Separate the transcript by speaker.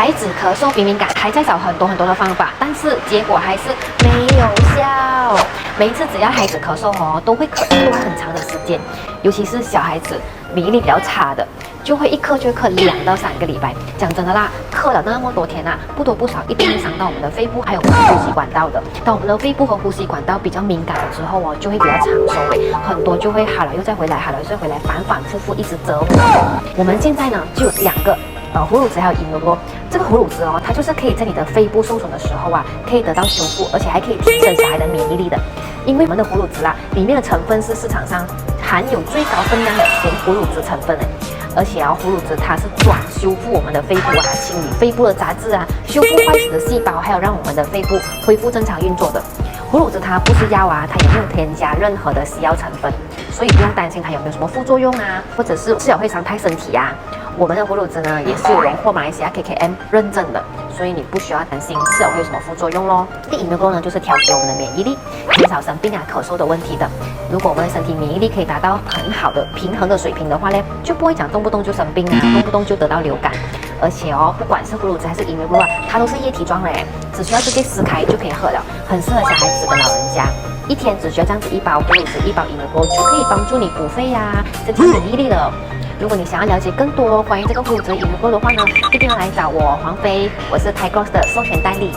Speaker 1: 孩子咳嗽鼻敏感还在找很多的方法，但是结果还是没有效。每一次只要孩子咳嗽都会咳一段很长的时间，尤其是小孩子免疫力比较差的，就会一咳就咳2到3个礼拜。讲真的啦，咳了那么多天不多不少一定会伤到我们的肺部还有我们的呼吸管道的。当我们的肺部和呼吸管道比较敏感了之后就会比较长寿，很多就会好了又再回来，好了又再回来，反反复复一直折磨。我们现在呢就有2个。虎乳汁还有银罗，这个虎乳汁它就是可以在你的肺部受损的时候可以得到修复，而且还可以提升小孩的免疫力的。因为我们的虎乳汁里面的成分是市场上含有最高分量的纯虎乳汁成分而且虎乳汁它是专修复我们的肺部清理肺部的杂质修复坏死的细胞，还有让我们的肺部恢复正常运作的。虎乳汁它不是药它也没有添加任何的西药成分，所以不用担心它有没有什么副作用或者是吃了会伤害身体我们的虎乳汁呢也是有荣获马来西亚 KKM 认证的，所以你不需要担心吃了会有什么副作用咯。第一个呢就是调节我们的免疫力，减少生病咳嗽的问题的。如果我们的身体免疫力可以达到很好的平衡的水平的话呢，就不会讲动不动就生病动不动就得到流感。而且不管是虎乳汁还是银露它都是液体状的只需要直接撕开就可以喝了，很适合小孩子跟老人家。一天只需要这样子1包虎乳汁1包银露就可以帮助你补肺增强免疫力了。如果你想要了解更多关于这个虎乳汁银露的话呢，一定要来找我黄飞，我是 Thai Gloss 的授权代理。